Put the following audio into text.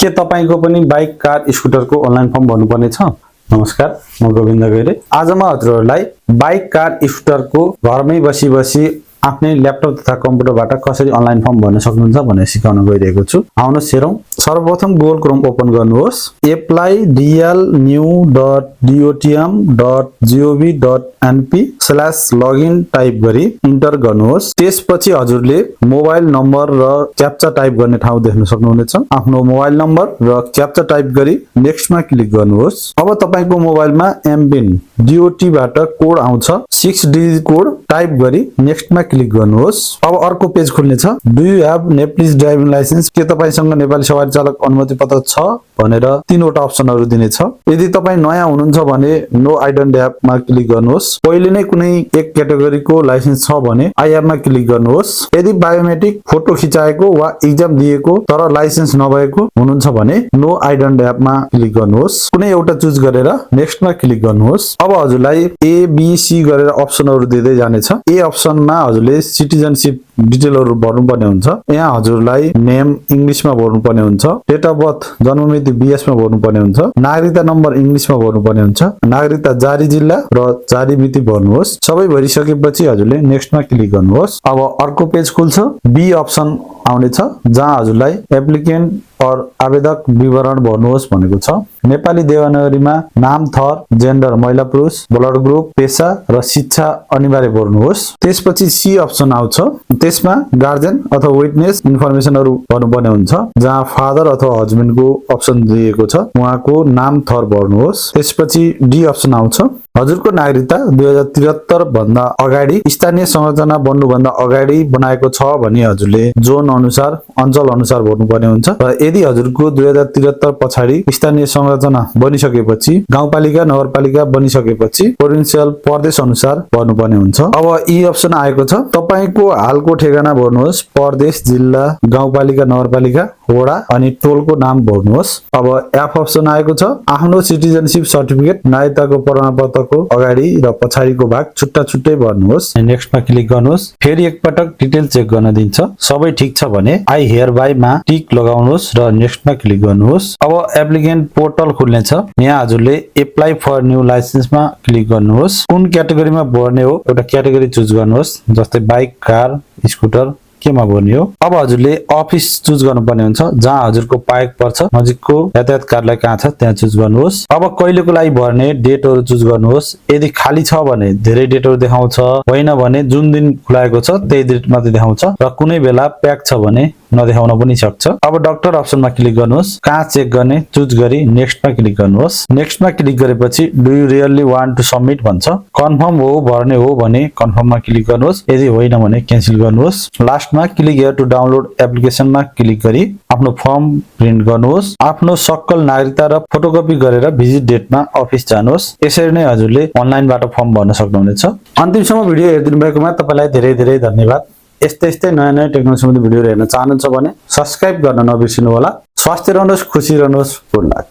के तपाईको पनि बाइक कार स्कुटरको अनलाइन फर्म भर्नुपर्ने छ? नमस्कार, म गोविन्द गैरे। आज म हजुरहरुलाई बाइक कार स्कुटरको घरमै बसी आफ्नै ल्यापटप तथा कम्प्युटरबाट कसरी अनलाइन फर्म भर्न सक्नुहुन्छ भनेर सिकाउन गइरहेको छु। आउनुहोस् हेरौं। सर्वप्रथम गुगल क्रोम ओपन गर्नुहोस्। apply.dlnew.dotm.gov.np/login टाइप गरी इन्टर गर्नुहोस्। त्यसपछि हजुरले मोबाइल नम्बर र क्याप्चा टाइप गर्ने ठाउँ देख्न सक्नुहुनेछ। आफ्नो मोबाइल नम्बर र क्याप्चा टाइप गरी नेक्स्टमा क्लिक गर्नुहोस्। अब तपाईको मोबाइलमा एमपिन DOT बाट कोड आउँछ। 6 डिजिट कोड टाइप गरी नेक्स्टमा क्लिक गर्नुहोस्। अब अर्को पेज खुल्नेछ। Do you have Nepalese driving licence? के तपाईसँग नेपाली सवारी चालक अनुमति पत्र छ भनेर तीनवटा अप्सनहरु दिनेछ। यदि तपाई नयाँ हुनुहुन्छ भने नो आई डोन्ट ह्याभ मा क्लिक गर्नुहोस्। पहिले नै कुनै एक क्याटेगोरीको लाइसेन्स छ भने आई ह्याभ मा क्लिक गर्नुहोस्। यदि बायोमेट्रिक फोटो खिचाएको वा एक्जाम दिएको तर लाइसेन्स नभएको हुनुहुन्छ भने नो आई डोन्ट ह्याभ मा क्लिक गर्नुहोस्। कुनै एउटा चुज गरेर नेक्स्ट मा क्लिक गर्नुहोस्। अब हजुरलाई A B C गरेर अप्सनहरु दिँदै जानेछ। ए अप्सनमा हजुरले सिटिजनशिप डिटेलहरु भर्नुपर्ने हुन्छ। यहाँ हजुरलाई नेम इंग्लिशमा भर्नुपर्ने हुन्छ। डेट अफ बर्थ जन्ममिति BS मा भर्नुपर्ने हुन्छ। नागरिकता नम्बर इंग्लिशमा भर्नुपर्ने हुन्छ। नागरिकता जारी जिल्ला र जारी मिति भर्नुहोस्। सबै भरिसकेपछि हजुरले नेक्स्टमा क्लिक गर्नुहोस्। अब अर्को पेज खुल्छ। बी अप्सन आउनेछ जहाँ हजुरलाई एप्लिकेन्ट और आवेदक विवरण भर्नुहोस् भनेको छ। नेपाली देवनागरीमा नाम, थर, जेन्डर महिला पुरुष, ब्लड ग्रुप, पेशा र शिक्षा अनिवार्य भर्नुहोस्। त्यसपछि सी अप्सन आउँछ। त्यसमा गार्जियन अथवा विटनेस इन्फर्मेसनहरु भर्नुपर्ने हुन्छ जहाँ फादर अथवा हस्बेन्डको अप्सन दिएको छ। उहाँको नाम, थर भर्नुहोस्। त्यसपछि डी अप्सन आउँछ। हजुरको नागरिकता 2073 भन्दा अगाडि स्थानीय संरचना बन्नु भन्दा अगाडि बनाएको छ भने हजुरले जोन अनुसार अञ्चल अनुसार भर्नुपर्ने हुन्छ र यदि हजुरको 2073 पछाडि स्थानीय संरचना बनिसकेपछि गाउँपालिका नगरपालिका बनिसकेपछि प्रोभिन्सियल प्रदेश अनुसार भर्नुपर्ने हुन्छ। अब ई अप्सन आएको छ। तपाईको हालको ठेगाना भर्नुहोस्। प्रदेश, जिल्ला, गाउँपालिका, नगरपालिका, वडा अनि टोलको नाम भर्नुहोस्। अब एफ अप्सन आएको छ। आफ्नो सिटिजनशिप सर्टिफिकेट नागरिकताको प्रमाणपत्रको अगाडि र पछाडिको भाग छुट्टा छुट्टै भर्नुहोस्। नेक्स्टमा क्लिक गर्नुहोस्। फेरि एकपटक डिटेल चेक गर्न दिन्छ। सबै ठीक छ भने आई हियर बाइ मा टिक लगाउनुहोस् र नेक्स्टमा क्लिक गर्नुहोस्। अब एप्लिकेन्ट पोर्टल खुल्नेछ। यहाँ हजुरले एप्लाई फर न्यू लाइसेन्समा क्लिक गर्नुहोस्। कुन क्याटेगोरीमा भर्ने हो एउटा क्याटेगोरी चुज गर्नुहोस्। जस्तै बाइक, कार, स्कुटर केमा भर्ने हो। अब हजुरले अफिस चुज गर्नुपर्ने हुन्छ जहाँ हजुरको पाएक पर्छ। नजिकको यातायात कार्यालय कहाँ छ त्यहाँ चुज गर्नुहोस्। अब कहिलेको लागि भर्ने डेटहरु चुज गर्नुहोस्। यदि खाली छ भने धेरै डेटहरु देखाउँछ, होइन भने जुन दिन खुलाएको छ त्यही डेट मात्रै देखाउँछ र कुनै बेला प्याक छ भने नदेखाउन पनि सक्छ। अब डाक्टर अप्सनमा क्लिक गर्नुहोस्। कहाँ चेक गर्ने चुज गरी नेक्स्टमा क्लिक गर्नुहोस्। नेक्स्टमा क्लिक गरेपछि do you really want to submit भन्छ। कन्फर्म हो भर्ने हो भने कन्फर्ममा क्लिक गर्नुहोस्। यदि होइन भने क्यान्सल गर्नुहोस्। लास्टमा क्लिक हियर टु डाउनलोड एप्लिकेसनमा क्लिक गरी आफ्नो फर्म प्रिन्ट गर्नुहोस्। आफ्नो सक्कल नागरिकता र फोटोकपी गरेर भिजिट डेटमा अफिस जानुहोस्। यसरी नै हजुरले अनलाइनबाट फर्म भर्न सक्नुहुनेछ। अन्तिमसम्म भिडियो हेरिदिनु भएकोमा तपाईलाई धेरै धेरै धन्यवाद। यस्तै नयाँ टेक्नोलोजी सम्बन्धी भिडियोहरु हेर्न चाहनुहुन्छ भने सब्स्क्राइब गर्न नबिर्सिनु होला। स्वस्थ रहनुहोस्, खुसी रहनुहोस्, गुड लक।